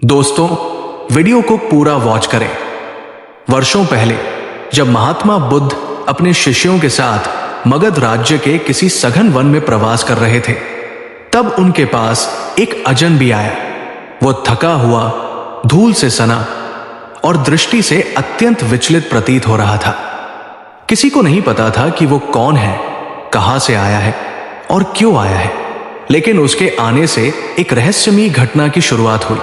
दोस्तों, वीडियो को पूरा वॉच करें। वर्षों पहले जब महात्मा बुद्ध अपने शिष्यों के साथ मगध राज्य के किसी सघन वन में प्रवास कर रहे थे, तब उनके पास एक अजनबी आया। वो थका हुआ, धूल से सना और दृष्टि से अत्यंत विचलित प्रतीत हो रहा था। किसी को नहीं पता था कि वो कौन है, कहां से आया है और क्यों आया है, लेकिन उसके आने से एक रहस्यमयी घटना की शुरुआत हुई,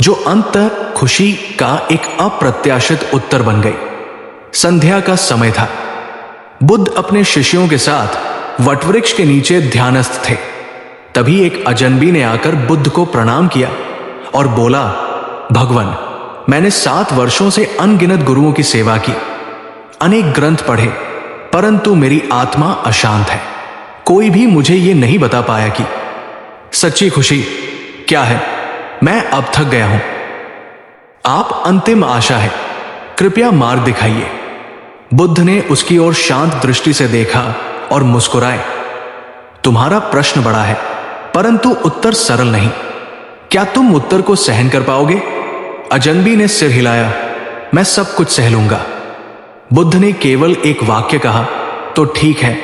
जो अंत खुशी का एक अप्रत्याशित उत्तर बन गई। संध्या का समय था। बुद्ध अपने शिष्यों के साथ वटवृक्ष के नीचे ध्यानस्थ थे। तभी एक अजनबी ने आकर बुद्ध को प्रणाम किया और बोला, भगवान, मैंने 7 वर्षों से अनगिनत गुरुओं की सेवा की, अनेक ग्रंथ पढ़े, परंतु मेरी आत्मा अशांत है। कोई भी मुझे ये नहीं बता पाया कि सच्ची खुशी क्या है। मैं अब थक गया हूं। आप अंतिम आशा है, कृपया मार्ग दिखाइए। बुद्ध ने उसकी ओर शांत दृष्टि से देखा और मुस्कुराए। तुम्हारा प्रश्न बड़ा है, परंतु उत्तर सरल नहीं। क्या तुम उत्तर को सहन कर पाओगे? अजनबी ने सिर हिलाया। मैं सब कुछ सह लूंगा। बुद्ध ने केवल एक वाक्य कहा, तो ठीक है,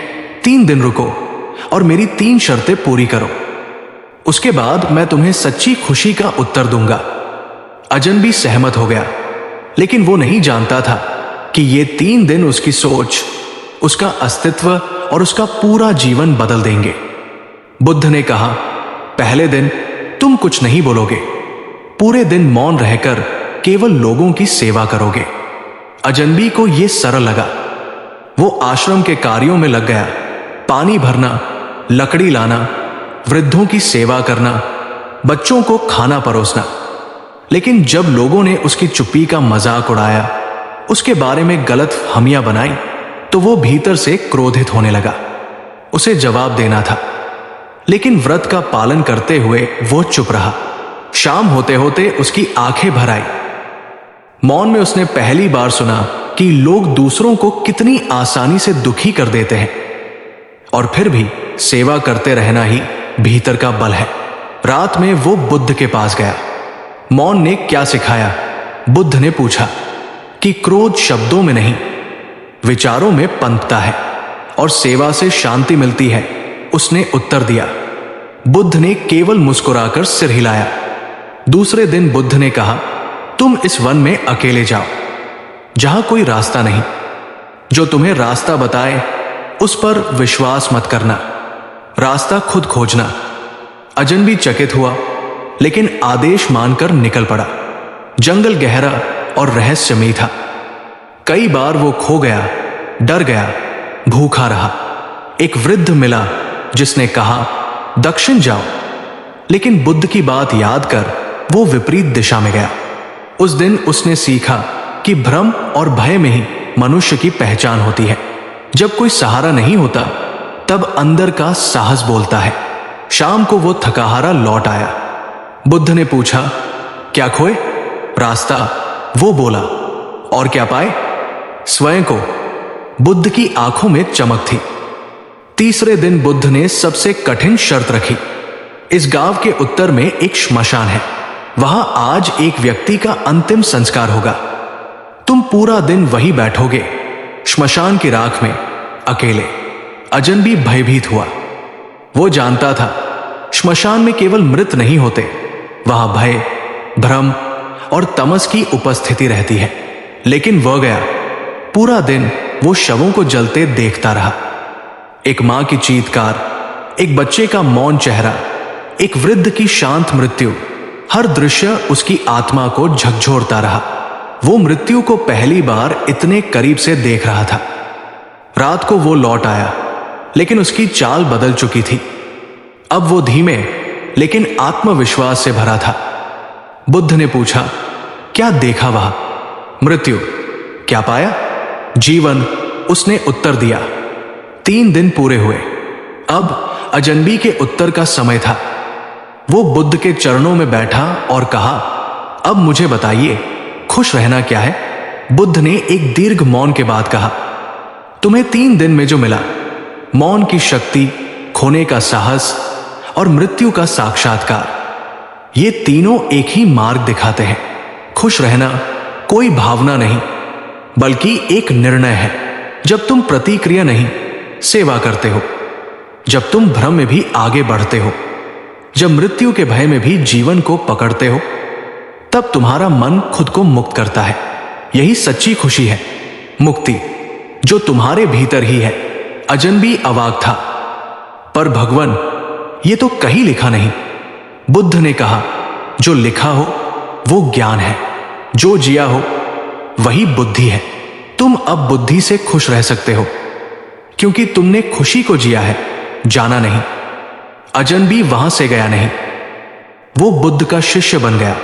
3 दिन रुको और मेरी 3 शर्तें पूरी करो। उसके बाद मैं तुम्हें सच्ची खुशी का उत्तर दूंगा। अजनबी सहमत हो गया, लेकिन वो नहीं जानता था कि ये 3 दिन उसकी सोच, उसका अस्तित्व और उसका पूरा जीवन बदल देंगे। बुद्ध ने कहा, पहले दिन तुम कुछ नहीं बोलोगे, पूरे दिन मौन रहकर केवल लोगों की सेवा करोगे। अजनबी को यह सरल लगा। वो आश्रम के कार्यों में लग गया, पानी भरना, लकड़ी लाना, वृद्धों की सेवा करना, बच्चों को खाना परोसना। लेकिन जब लोगों ने उसकी चुप्पी का मजाक उड़ाया, उसके बारे में गलत फहमियां बनाई, तो वो भीतर से क्रोधित होने लगा। उसे जवाब देना था, लेकिन व्रत का पालन करते हुए वो चुप रहा। शाम होते होते उसकी आंखें भर आई। मौन में उसने पहली बार सुना कि लोग दूसरों को कितनी आसानी से दुखी कर देते हैं, और फिर भी सेवा करते रहना ही भीतर का बल है। रात में वो बुद्ध के पास गया। मौन ने क्या सिखाया? बुद्ध ने पूछा कि क्रोध शब्दों में नहीं, विचारों में पनपता है और सेवा से शांति मिलती है। उसने उत्तर दिया। बुद्ध ने केवल मुस्कुराकर सिर हिलाया। दूसरे दिन बुद्ध ने कहा, तुम इस वन में अकेले जाओ, जहां कोई रास्ता नहीं। जो तुम्हें रास्ता बताए उस पर विश्वास मत करना, रास्ता खुद खोजना। अजनबी चकित हुआ, लेकिन आदेश मानकर निकल पड़ा। जंगल गहरा और रहस्यमयी था। कई बार वो खो गया, डर गया, भूखा रहा। एक वृद्ध मिला जिसने कहा, दक्षिण जाओ, लेकिन बुद्ध की बात याद कर वो विपरीत दिशा में गया। उस दिन उसने सीखा कि भ्रम और भय में ही मनुष्य की पहचान होती है। जब कोई सहारा नहीं होता, तब अंदर का साहस बोलता है। शाम को वो थकाहारा लौट आया। बुद्ध ने पूछा, क्या खोए? रास्ता, वो बोला। और क्या पाए? स्वयं को। बुद्ध की आंखों में चमक थी। तीसरे दिन बुद्ध ने सबसे कठिन शर्त रखी। इस गांव के उत्तर में एक श्मशान है, वहां आज एक व्यक्ति का अंतिम संस्कार होगा। तुम पूरा दिन वहीं बैठोगे, श्मशान की राख में, अकेले। अजनबी भयभीत हुआ। वो जानता था, श्मशान में केवल मृत नहीं होते, वहां भय, भ्रम और तमस की उपस्थिति रहती है। लेकिन वह गया। पूरा दिन वो शवों को जलते देखता रहा। एक मां की चीत्कार, एक बच्चे का मौन चेहरा, एक वृद्ध की शांत मृत्यु, हर दृश्य उसकी आत्मा को झकझोरता रहा। वो मृत्यु को पहली बार इतने करीब से देख रहा था। रात को वो लौट आया, लेकिन उसकी चाल बदल चुकी थी। अब वो धीमे लेकिन आत्मविश्वास से भरा था। बुद्ध ने पूछा, क्या देखा वहां? मृत्यु। क्या पाया? जीवन, उसने उत्तर दिया। 3 दिन पूरे हुए। अब अजनबी के उत्तर का समय था। वो बुद्ध के चरणों में बैठा और कहा, अब मुझे बताइए, खुश रहना क्या है? बुद्ध ने एक दीर्घ मौन के बाद कहा, तुम्हें 3 दिन में जो मिला, मौन की शक्ति, खोने का साहस और मृत्यु का साक्षात्कार, ये तीनों एक ही मार्ग दिखाते हैं। खुश रहना कोई भावना नहीं, बल्कि एक निर्णय है। जब तुम प्रतिक्रिया नहीं, सेवा करते हो, जब तुम भ्रम में भी आगे बढ़ते हो, जब मृत्यु के भय में भी जीवन को पकड़ते हो, तब तुम्हारा मन खुद को मुक्त करता है। यही सच्ची खुशी है, मुक्ति, जो तुम्हारे भीतर ही है। अजनबी अवाक था, पर भगवान, ये तो कहीं लिखा नहीं। बुद्ध ने कहा, जो लिखा हो वो ज्ञान है, जो जिया हो वही बुद्धि है। तुम अब बुद्धि से खुश रह सकते हो, क्योंकि तुमने खुशी को जिया है, जाना नहीं। अजनबी वहां से गया नहीं, वो बुद्ध का शिष्य बन गया।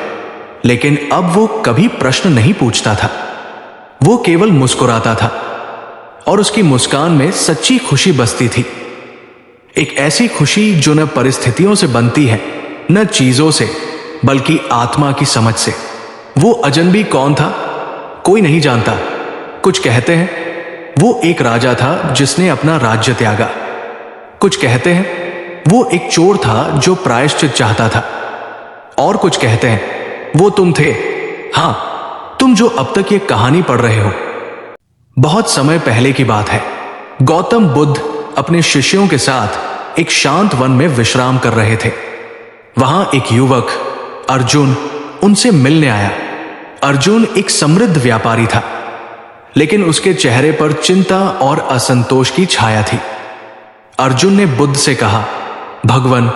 लेकिन अब वो कभी प्रश्न नहीं पूछता था, वो केवल मुस्कुराता था, और उसकी मुस्कान में सच्ची खुशी बसती थी। एक ऐसी खुशी जो न परिस्थितियों से बनती है, न चीजों से, बल्कि आत्मा की समझ से। वो अजनबी कौन था? कोई नहीं जानता। कुछ कहते हैं वो एक राजा था जिसने अपना राज्य त्यागा। कुछ कहते हैं वो एक चोर था जो प्रायश्चित चाहता था। और कुछ कहते हैं वो तुम थे। हां, तुम जो अब तक ये कहानी पढ़ रहे हो। बहुत समय पहले की बात है। गौतम बुद्ध अपने शिष्यों के साथ एक शांत वन में विश्राम कर रहे थे। वहां एक युवक अर्जुन उनसे मिलने आया। अर्जुन एक समृद्ध व्यापारी था, लेकिन उसके चेहरे पर चिंता और असंतोष की छाया थी। अर्जुन ने बुद्ध से कहा, भगवान,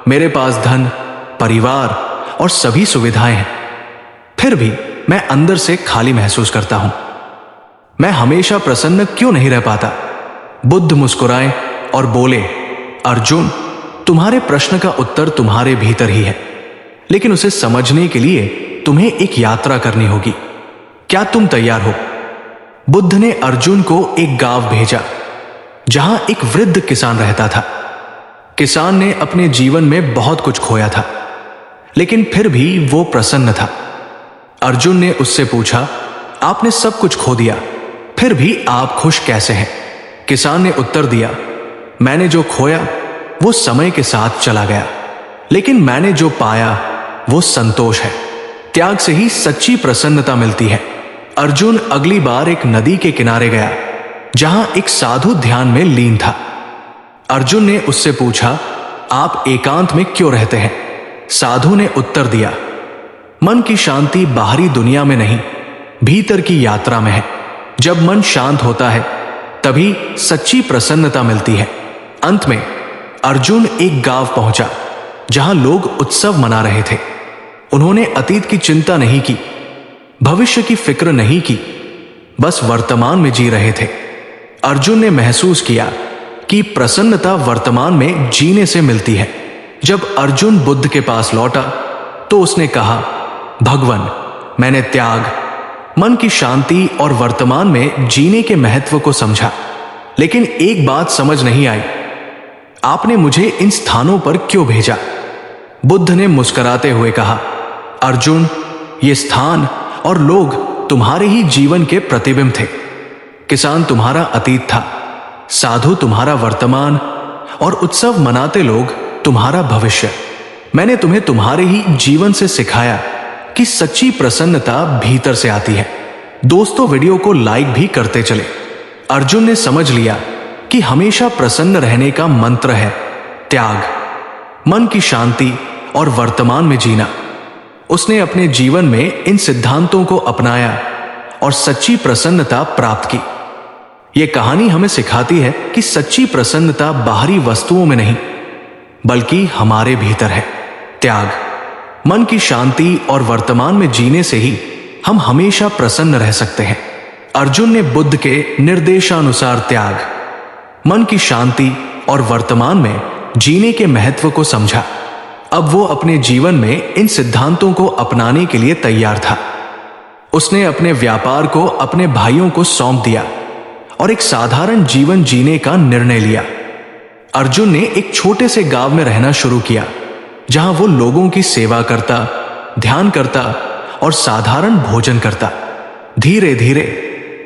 मेरे पास धन, परिवार और सभी सुविधाएं हैं, फिर भी मैं अंदर से खाली महसूस करता हूं। मैं हमेशा प्रसन्न क्यों नहीं रह पाता? बुद्ध मुस्कुराए और बोले, अर्जुन, तुम्हारे प्रश्न का उत्तर तुम्हारे भीतर ही है, लेकिन उसे समझने के लिए तुम्हें एक यात्रा करनी होगी। क्या तुम तैयार हो? बुद्ध ने अर्जुन को एक गांव भेजा जहां एक वृद्ध किसान रहता था। किसान ने अपने जीवन में बहुत कुछ खोया था, लेकिन फिर भी वो प्रसन्न था। अर्जुन ने उससे पूछा, आपने सब कुछ खो दिया, फिर भी आप खुश कैसे हैं? किसान ने उत्तर दिया, मैंने जो खोया वो समय के साथ चला गया, लेकिन मैंने जो पाया वो संतोष है। त्याग से ही सच्ची प्रसन्नता मिलती है। अर्जुन अगली बार एक नदी के किनारे गया जहां एक साधु ध्यान में लीन था। अर्जुन ने उससे पूछा, आप एकांत में क्यों रहते हैं? साधु ने उत्तर दिया, मन की शांति बाहरी दुनिया में नहीं, भीतर की यात्रा में है। जब मन शांत होता है तभी सच्ची प्रसन्नता मिलती है। अंत में अर्जुन एक गांव पहुंचा जहां लोग उत्सव मना रहे थे। उन्होंने अतीत की चिंता नहीं की, भविष्य की फिक्र नहीं की, बस वर्तमान में जी रहे थे। अर्जुन ने महसूस किया कि प्रसन्नता वर्तमान में जीने से मिलती है। जब अर्जुन बुद्ध के पास लौटा तो उसने कहा, भगवान, मैंने त्याग, मन की शांति और वर्तमान में जीने के महत्व को समझा, लेकिन एक बात समझ नहीं आई, आपने मुझे इन स्थानों पर क्यों भेजा? बुद्ध ने मुस्कुराते हुए कहा, अर्जुन, ये स्थान और लोग तुम्हारे ही जीवन के प्रतिबिंब थे। किसान तुम्हारा अतीत था, साधु तुम्हारा वर्तमान और उत्सव मनाते लोग तुम्हारा भविष्य। मैंने तुम्हें तुम्हारे ही जीवन से सिखाया कि सच्ची प्रसन्नता भीतर से आती है। दोस्तों, वीडियो को लाइक भी करते चले। अर्जुन ने समझ लिया कि हमेशा प्रसन्न रहने का मंत्र है त्याग, मन की शांति और वर्तमान में जीना। उसने अपने जीवन में इन सिद्धांतों को अपनाया और सच्ची प्रसन्नता प्राप्त की। यह कहानी हमें सिखाती है कि सच्ची प्रसन्नता बाहरी वस्तुओं में नहीं, बल्कि हमारे भीतर है। त्याग, मन की शांति और वर्तमान में जीने से ही हम हमेशा प्रसन्न रह सकते हैं। अर्जुन ने बुद्ध के निर्देशानुसार त्याग, मन की शांति और वर्तमान में जीने के महत्व को समझा। अब वो अपने जीवन में इन सिद्धांतों को अपनाने के लिए तैयार था। उसने अपने व्यापार को अपने भाइयों को सौंप दिया और एक साधारण जीवन जीने का निर्णय लिया। अर्जुन ने एक छोटे से गांव में रहना शुरू किया, जहां वो लोगों की सेवा करता, ध्यान करता और साधारण भोजन करता। धीरे धीरे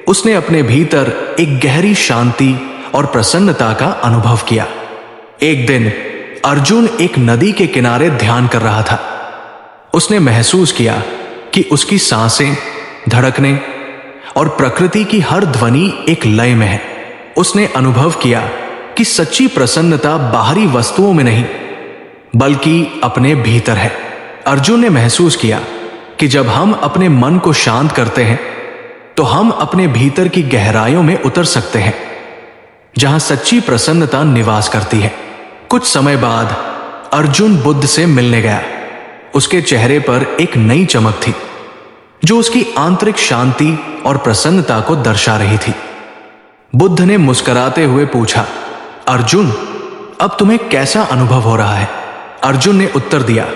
उसने अपने भीतर एक गहरी शांति और प्रसन्नता का अनुभव किया। एक दिन अर्जुन एक नदी के किनारे ध्यान कर रहा था। उसने महसूस किया कि उसकी सांसें, धड़कनें और प्रकृति की हर ध्वनि एक लय में है। उसने अनुभव किया कि सच्ची प्रसन्नता बाहरी वस्तुओं में नहीं बल्कि अपने भीतर है। अर्जुन ने महसूस किया कि जब हम अपने मन को शांत करते हैं तो हम अपने भीतर की गहराइयों में उतर सकते हैं, जहां सच्ची प्रसन्नता निवास करती है। कुछ समय बाद अर्जुन बुद्ध से मिलने गया। उसके चेहरे पर एक नई चमक थी जो उसकी आंतरिक शांति और प्रसन्नता को दर्शा रही थी। बुद्ध ने मुस्कुराते हुए पूछा, अर्जुन, अब तुम्हें कैसा अनुभव हो रहा है? अर्जुन ने उत्तर दिया,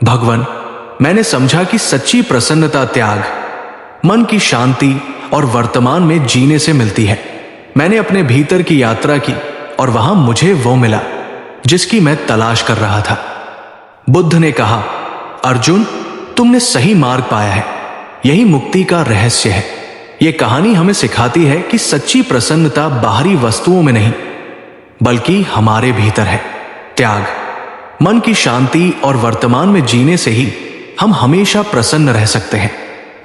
भगवान, मैंने समझा कि सच्ची प्रसन्नता त्याग, मन की शांति और वर्तमान में जीने से मिलती है। मैंने अपने भीतर की यात्रा की और वहां मुझे वो मिला जिसकी मैं तलाश कर रहा था। बुद्ध ने कहा, अर्जुन, तुमने सही मार्ग पाया है। यही मुक्ति का रहस्य है। यह कहानी हमें सिखाती है कि सच्ची प्रसन्नता बाहरी वस्तुओं में नहीं बल्कि हमारे भीतर है। त्याग, मन की शांति और वर्तमान में जीने से ही हम हमेशा प्रसन्न रह सकते हैं।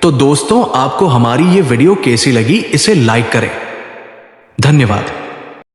तो दोस्तों, आपको हमारी ये वीडियो कैसी लगी, इसे लाइक करें। धन्यवाद।